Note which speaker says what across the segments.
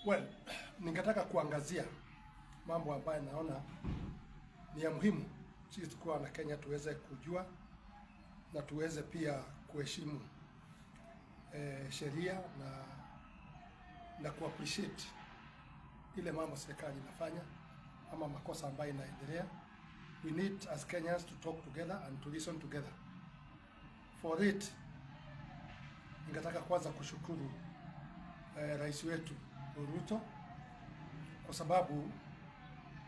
Speaker 1: Well, ningetaka kuangazia mambo ambayo naona ni ya muhimu sisi tukiwa na Kenya tuweze kujua na tuweze pia kuheshimu sheria na kuappreciate ile mambo serikali inafanya ama makosa ambayo inaendelea. We need as Kenyans to talk together and to listen together. For it, ningetaka kwanza kushukuru rais wetu Ruto kwa sababu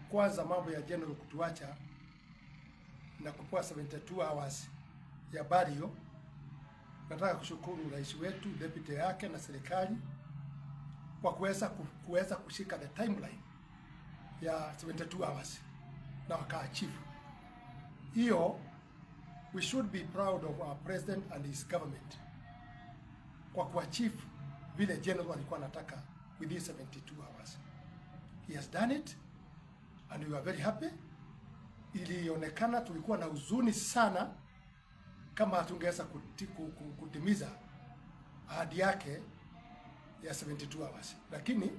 Speaker 1: kwanza mambo ya general kutuacha na kupewa 72 hours ya burial. Nataka kushukuru rais wetu, deputy yake na serikali kwa kuweza kushika the timeline ya 72 hours na wakaachieve hiyo. We should be proud of our president and his government kwa kuachieve vile general alikuwa anataka within 72 hours. He has done it and we are very happy. Ilionekana tulikuwa na huzuni sana kama hatungeweza kutimiza ahadi yake ya 72 hours, lakini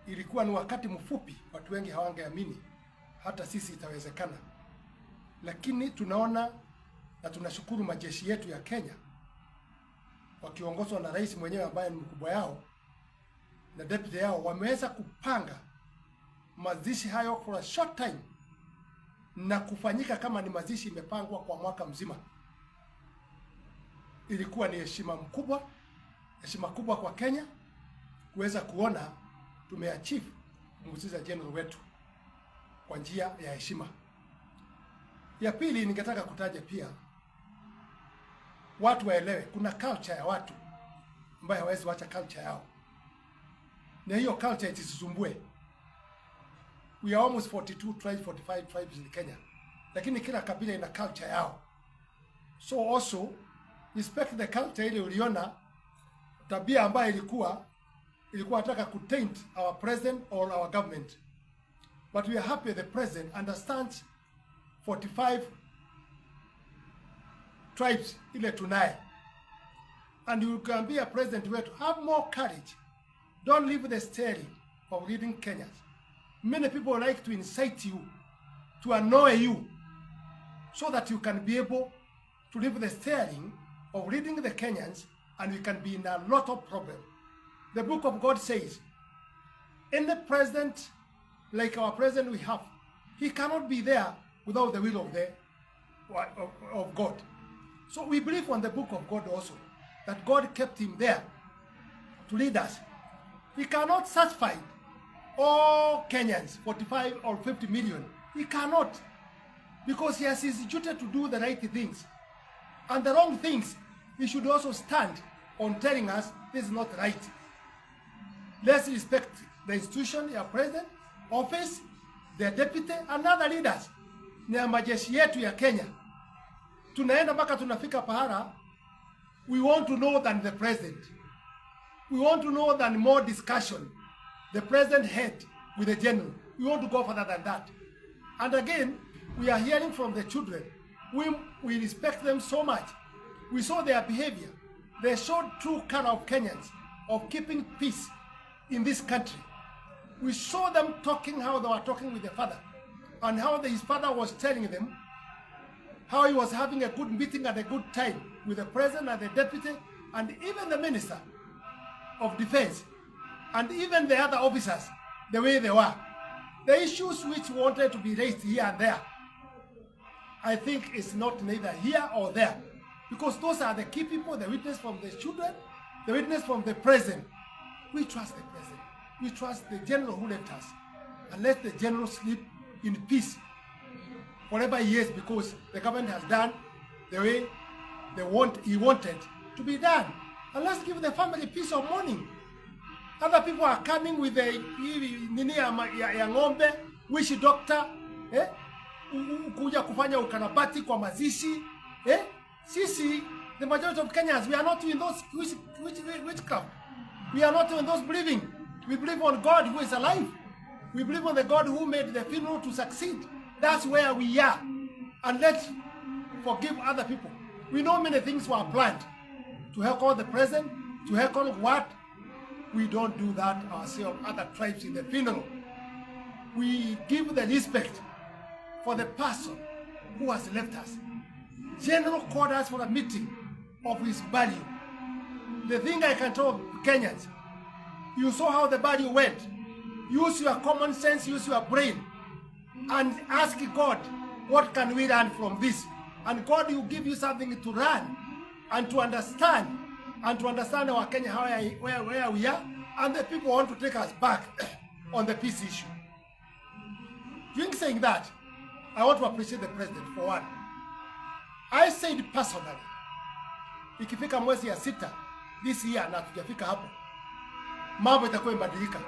Speaker 1: ilikuwa ni wakati mfupi, watu wengi hawangeamini hata sisi itawezekana, lakini tunaona na tunashukuru majeshi yetu ya Kenya wakiongozwa na rais mwenyewe ambaye ni mkubwa yao na deputy yao, wameweza kupanga mazishi hayo for a short time na kufanyika kama ni mazishi imepangwa kwa mwaka mzima. Ilikuwa ni heshima kubwa kwa Kenya kuweza kuona tumeachieve mziza general wetu kwa njia ya heshima. Ya pili, ningetaka kutaja pia watu waelewe kuna culture ya watu ambayo hawezi wacha culture yao, na hiyo culture isisumbue. We are almost 42 tribes, 45 tribes in Kenya, lakini kila kabila ina culture yao. So also respect the culture ile uliona tabia ambayo ilikuwa nataka kutaint our president or our government, but we are happy the president understands 45 tribes ile tunaye, and you can be a president wetu, have more courage. Don't leave the steering of leading Kenyans. Many people like to incite you, to annoy you, so that you can be able to leave the steering of leading the Kenyans, and we can be in a lot of problem. The book of God says, any president like our president we have, he cannot be there without the will of God. So we believe on the book of God also, that God kept him there to lead us. He cannot satisfy all Kenyans, 45 or 50 million. He cannot, because he has his duty to do the right things. And the wrong things, he should also stand on telling us this is not right. Let's respect the institution, your president, office, their deputy, and other leaders. Ni majeshi yetu ya Kenya. Tunaenda mpaka tunafika pahala, we want to know than the president. We want to know than more discussion the president had with the general. We want to go further than that. And again, we are hearing from the children. We respect them so much. We saw their behavior. They showed true kind of Kenyans of keeping peace in this country. We saw them talking how they were talking with their father, and how his father was telling them how he was having a good meeting at a good time with the president and the deputy and even the minister of defense and even the other officers, the way they were. The issues which wanted to be raised here and there, I think it's not neither here or there, because those are the key people, the witness from the children, the witness from the president. We trust the president. We trust the general who left us, and let the general sleep in peace whatever he is, because the government has done the way he wanted to be done. And let's give the family peace of mourning. Other people are coming with the nini ya ng'ombe, wish doctor, kuja kufanya ukarabati kwa mazishi. Sisi, the majority of Kenyans, we are not in those witchcraft. We are not in those believing. We believe on God who is alive. We believe on the God who made the funeral to succeed. That's where we are. And let's forgive other people. We know many things were planned to help all the present, to help all what We don't do that ourselves, other tribes in the funeral. We give the respect for the person who has left us. General called us for a meeting of his burial. The thing I can tell Kenyans, you saw how the burial went. Use your common sense, use your brain, and ask God, what can we learn from this? And God will give you something to learn and to understand our Kenya, where we are, and the people want to take us back on the peace issue. During saying that, I want to appreciate the president for one. I said personally, ikifika mwezi ya 6 this year na tujafika hapo, mambo itakuwa imebadilika.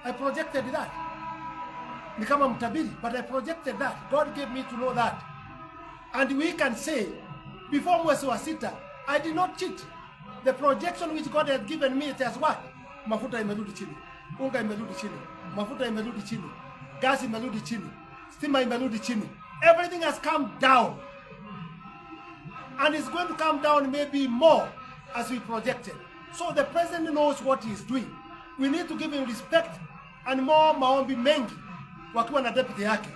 Speaker 1: I projected that. Ni kama mtabiri, but I projected that. God gave me to know that. And we can say, before mwezi wa 6, I did not cheat. The projection which God had given me, it has what? Mafuta imerudi chini, unga imerudi chini, mafuta imerudi chini, gas imerudi chini, stima imerudi chini. Everything has come down. And it's going to come down maybe more as we projected. So the president knows what he is doing. We need to give him respect and more maombi mengi wakiwa na deputy yake,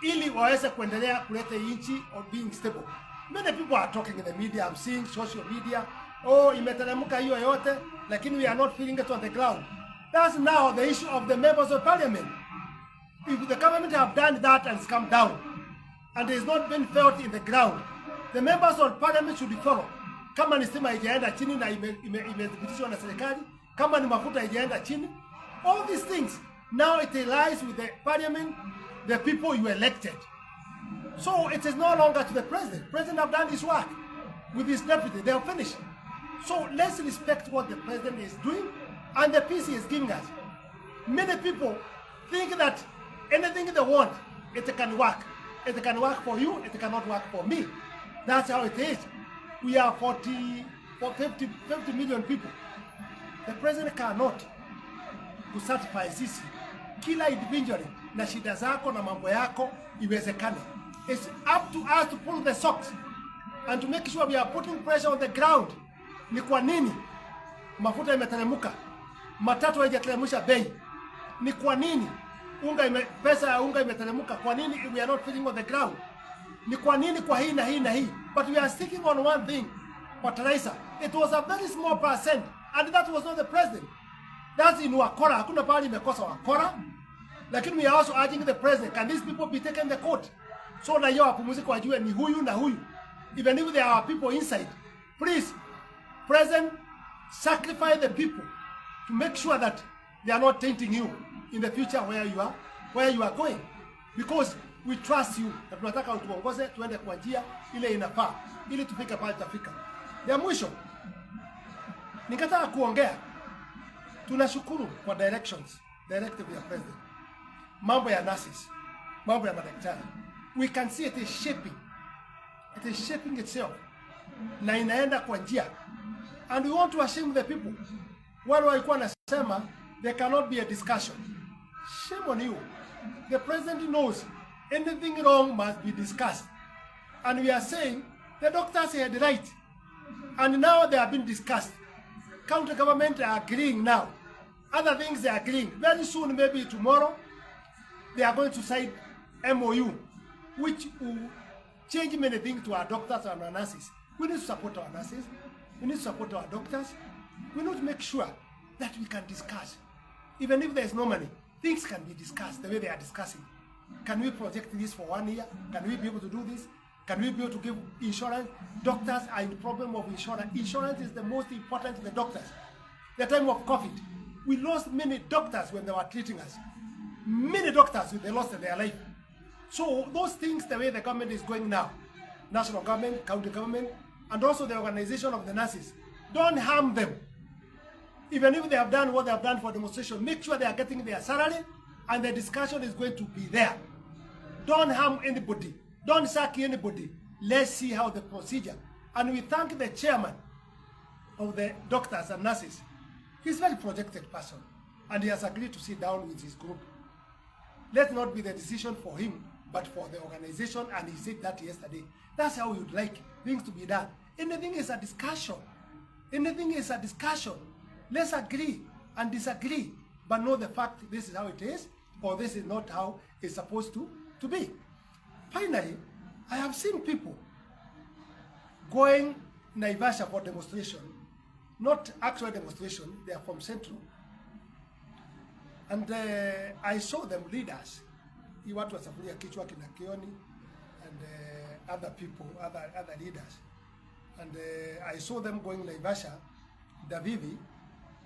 Speaker 1: ili waweze kuendelea kuleta nchi or being stable. Many people are talking in the media, I'm seeing social media, oh, imeteremka hiyo yote, lakini we are not feeling it on the ground. That's now the issue of the members of parliament. If the government have done that and it's come down, and it has not been felt in the ground, the members of parliament should follow. Kama ni stima haijaenda chini na imethibitishwa na serikali, kama ni mafuta haijaenda chini, all these things, now it lies with the parliament, the people you elected. So it is no longer to the president. President have done his work with his deputy. They are finished. So let's respect what the president is doing and the peace he is giving us. Many people think that anything they want, it can work. It can work for you, it cannot work for me. That's how it is. We are 50 million people. The president cannot to satisfy sisi kila individually na shida zako na mambo yako iwezekane. It's up to us to pull the socks and to make sure we are putting pressure on the ground. Ni kwa nini mafuta imeteremka, matatu haijateremsha bei? Ni kwa nini pesa ya unga imeteremka? Kwa nini we are not feeling on the ground? Ni kwa nini kwa hii na hii na hii? But we are sticking on one thing. Fertilizer, it was a very small percent, and that was not the president. That's in wakora. Hakuna pahali imekosa wakora. Lakini we are also urging the president, can these people be taken to court? So na yao wapumzike wajue ni huyu na huyu. Even if there are people inside, please, president, sacrifice the people to make sure that they are not tainting you in the future where you are going. Because we trust you. Na tunataka utuongoze tuende kwa njia ile inafaa ili tufike pale tutafika. Ya mwisho, nikataka kuongea, tunashukuru kwa directive ya president. Mambo ya nurses, mambo ya madaktari. We can see it is shaping. It is shaping itself. Na inaenda kwa njia. And we want to assure the people. Wale walikuwa nasema there cannot be a discussion. Shame on you. The president knows anything wrong must be discussed. And we are saying the doctors had right. And now they have been discussed. County government are agreeing now. Other things they are agreeing. Very soon, maybe tomorrow, they are going to sign MOU, which will change many things to our doctors and our nurses. We need to support our nurses. We need to support our doctors. We need to make sure that we can discuss. Even if there is no money, things can be discussed the way they are discussing. Can we project this for 1 year? Can we be able to do this? Can we be able to give insurance? Doctors are in the problem of insurance. Insurance is the most important to the doctors. The time of COVID, we lost many doctors when they were treating us. Many doctors, they lost their life. So those things, the way the government is going now, national government, county government, and also the organization of the nurses, don't harm them. Even if they have done what they have done for demonstration, make sure they are getting their salary and the discussion is going to be there. Don't harm anybody. Don't sack anybody. Let's see how the procedure. And we thank the chairman of the doctors and nurses. He's a very projected person. And he has agreed to sit down with his group. Let not be the decision for him, but for the organization. And he said that yesterday. That's how we would like things to be done. Anything is a discussion. Anything is a discussion. Let's agree and disagree, but know the fact this is how it is, or this is not how it's supposed to be. Finally, I have seen people going Naivasha for demonstration, not actual demonstration, they are from Central. And I saw them leaders, watu wa Safuria Kichwa kina Kioni, and other people, other leaders. And I saw them going Naivasha, Davivi,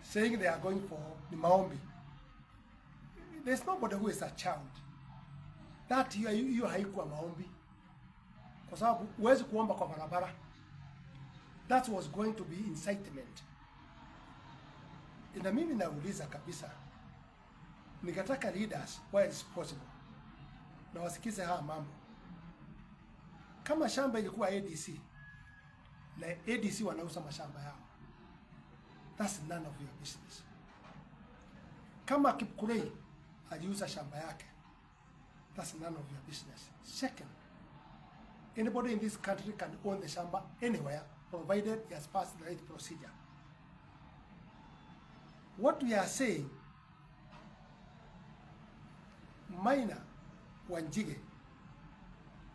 Speaker 1: saying they are going for the maombi. There's nobody who is a child. That you haikuwa maombi. Kwa sababu huwezi kuomba kwa barabara. That was going to be incitement. Ina mimi nauliza kabisa, nikataka leaders where it's possible na wasikize haya mambo. Kama shamba ilikuwa ADC na ADC wanauza mashamba yao, that's none of your business. Kama Kipkurei aliuza shamba yake, that's none of your business. Second, anybody in this country can own the shamba anywhere, provided he has passed the right procedure. What we are saying, Minor Wanjige,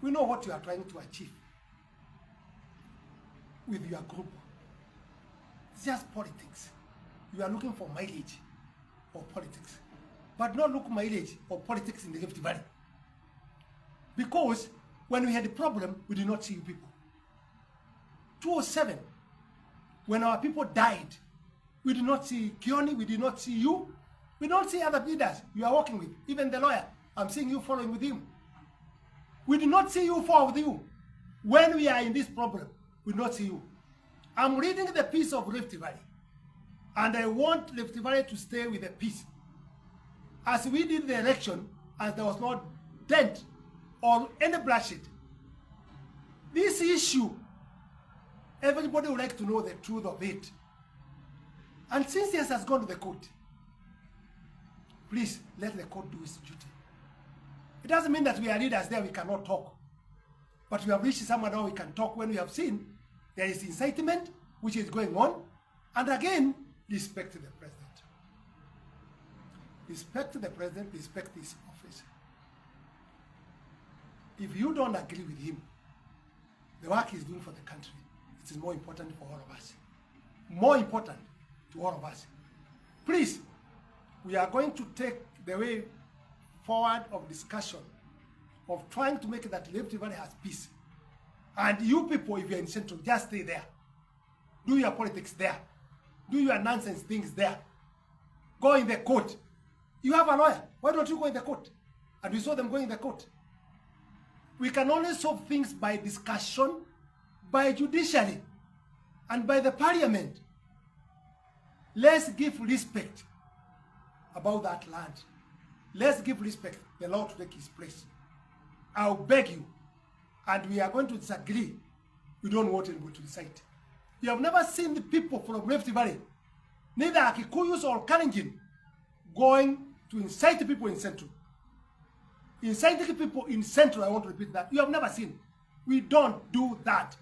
Speaker 1: we know what you are trying to achieve with your group. It's just politics. You are looking for mileage of politics, but not look mileage of politics in the Rift Valley. Because when we had a problem, we did not see you people. 2007, when our people died, we did not see Kioni, we did not see you. We don't see other leaders you are working with, even the lawyer. I'm seeing you following with him. We did not see you follow with you. When we are in this problem, we do not see you. I'm reading the peace of Rift Valley, and I want Rift Valley to stay with the peace. As we did the election, as there was no dent or any bloodshed, this issue, everybody would like to know the truth of it. And since this has gone to the court, please let the court do its duty. It doesn't mean that we are leaders there, we cannot talk. But we have reached somewhere now we can talk when we have seen there is incitement which is going on. And again, respect the president. Respect the president, respect his office. If you don't agree with him, the work he's doing for the country, it is more important for all of us. More important to all of us. Please, we are going to take the way forward of discussion, of trying to make that Rift Valley has peace. And you people, if you're in Central, just stay there. Do your politics there. Do your nonsense things there. Go in the court. You have a lawyer. Why don't you go in the court? And we saw them going in the court. We can only solve things by discussion, by judiciary, and by the parliament. Let's give respect about that land. Let's give respect the law to take his place. I'll beg you, and we are going to disagree. We don't want anybody to decide. You have never seen the people from Rift Valley, neither Kikuyus or Kalenjin, going to incite the people in Central. Inciting people in Central, I want to repeat that. You have never seen. We don't do that.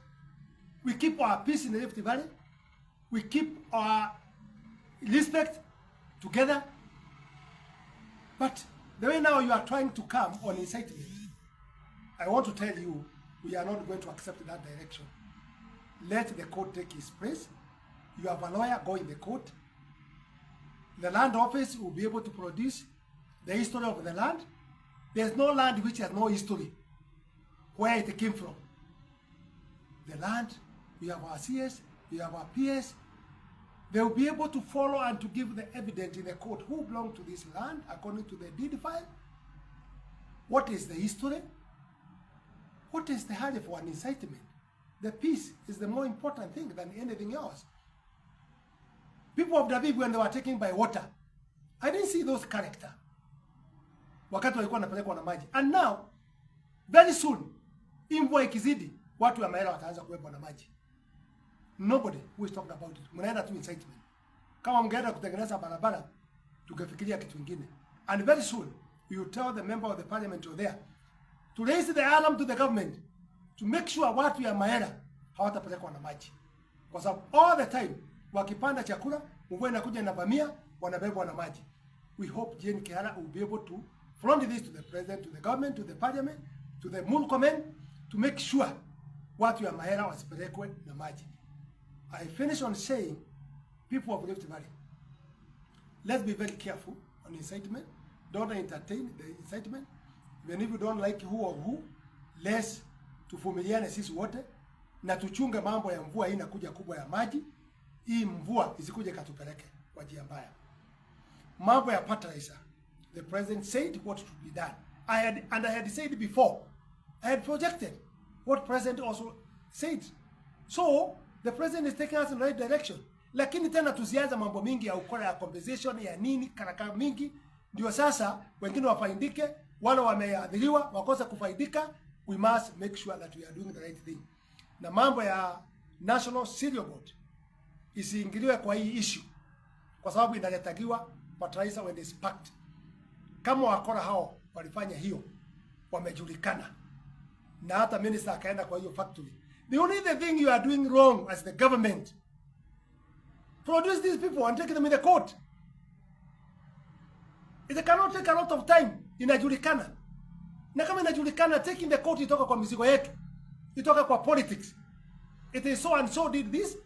Speaker 1: We keep our peace in the Rift Valley. We keep our respect together. But the way now you are trying to come on incitement, I want to tell you, we are not going to accept that direction. Let the court take its place. You have a lawyer, go in the court. The land office will be able to produce the history of the land. There's no land which has no history, where it came from. The land, we have our CS, we have our PS. They will be able to follow and to give the evidence in the court who belonged to this land according to the deed file. What is the history? What is the hurry for an incitement? The peace is the more important thing than anything else. People of David, when they were taken by water, I didn't see those characters. Wakati walikuwa wanapelekwa na maji. And now, very soon, mvua ikizidi, watu wa Maera wataanza kuwekwa na maji. Nobody who is talking about it. Mnaenda tu incitement. Kama mngeenda kutengeneza barabara, tungefikiria kitu kingine. And very soon, you tell the member of the parliament you're there to raise the alarm to the government to make sure watu ya Maera hawatapelekwa na maji. Kwa sababu all the time wakipanda chakula, mvua inakuja inavamia, wanabebwa na maji. We hope Jane Kihara will be able to front this to the president, to the government, to the parliament, to the Murkomen, to make sure watu ya Mahera wasipelekwe na maji. I finish on saying, people of Rift Valley, let's be very careful on incitement. Don't entertain the incitement. Even if you don't like who or who, let's tuvumiliane sisi wote na tuchunge mambo ya mvua hii inakuja kubwa ya maji. Hii mvua isikuje katupeleke kwa njia mbaya. Mambo ya fertilizer, the president said what should be done. I had said before, I had projected what president also said. So the president is taking us in the right direction. Lakini tena tusianza mambo mingi ya ukora ya compensation ya nini karaka mingi ndio sasa wengine wafaidike, wale wameadhiriwa wakosa kufaidika. We must make sure that we are doing the right thing. Na mambo ya National Cereal Board isiingiliwe kwa hii issue kwa sababu inaletagiwa fertilizer when it's packed. Kama wakora hao walifanya hiyo wamejulikana na hata minister akaenda kwa hiyo factory. The only thing you are doing wrong as the government, produce these people and take them in the court. It cannot take a lot of time. Inajulikana. Na kama inajulikana, taking the court itoka kwa mizigo yetu. Itoka kwa politics. It is so and so did this.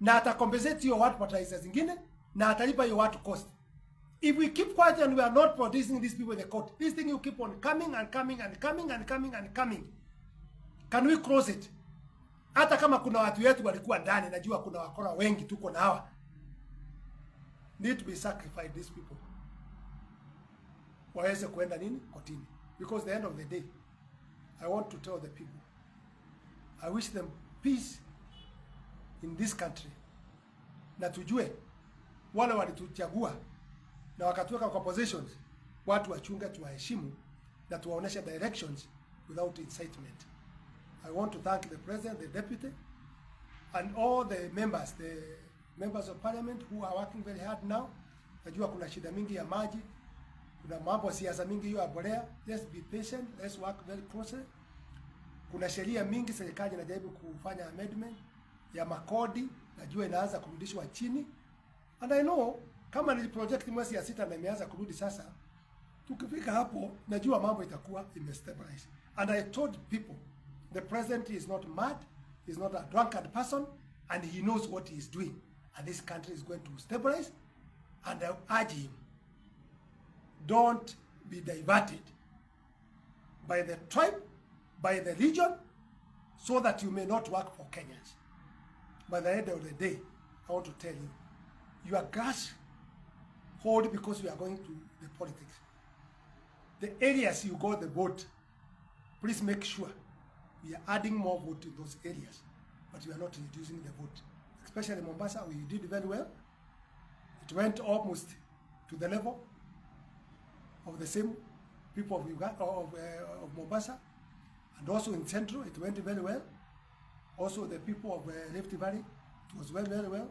Speaker 1: Na atakompensate hiyo watu fertilizer zingine. Na atalipa hiyo watu cost. If we keep quiet and we are not producing these people in the court, this thing will keep on coming and coming and coming and coming and coming. Can we close it? Hata kama kuna watu wetu walikuwa ndani, najua kuna wakora wengi tuko na hawa. Need to be sacrificed these people. Waweze kuenda nini? Kotini. Because at the end of the day, I want to tell the people, I wish them peace in this country. Na tujue, wale walituchagua na wakatuweka kwa positions, watu wachunga tuwaheshimu na tuwaonesha directions without incitement. I want to thank the president, the deputy, and all the members of parliament who are working very hard now. Najua kuna shida mingi ya maji, kuna mambo siasa mingi hiyo ya borea. Let's be patient, let's work very closely. Kuna sheria mingi serikali inajaribu kufanya amendment ya makodi, najua inaanza kurudishwa chini. And I know kama ni project mwezi ya 6 na imeanza kurudi sasa, tukifika hapo najua mambo itakuwa imestabilize. And I told people, the president is not mad, he's not a drunkard person, and he knows what he is doing. And this country is going to stabilize. And I urge him, don't be diverted by the tribe, by the region, so that you may not work for Kenyans. By the end of the day, I want to tell you, your grass hold because we are going to the politics. The areas you got the vote, please make sure we are adding more vote to those areas, but we are not reducing the vote. Especially Mombasa, we did very well. It went almost to the level of the same people of Uganda, of Mombasa, and also in Central, it went very well. Also, the people of Rift Valley, it was very well.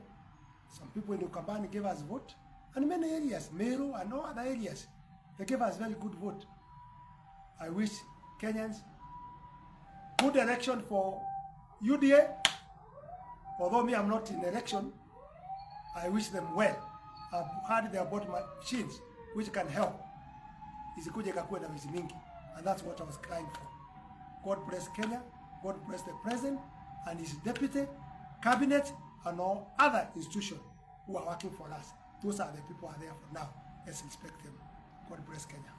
Speaker 1: Some people in Ukambani gave us vote, and many areas, Meru and all other areas, they gave us very good vote. I wish Kenyans good election for UDA. Although me, I'm not in election, I wish them well. I've heard they bought machines which can help. Isikuje kakuwe na wizi mingi. And that's what I was crying for. God bless Kenya. God bless the president and his deputy, cabinet, and all other institutions who are working for us. Those are the people who are there for now. Let's respect them. God bless Kenya.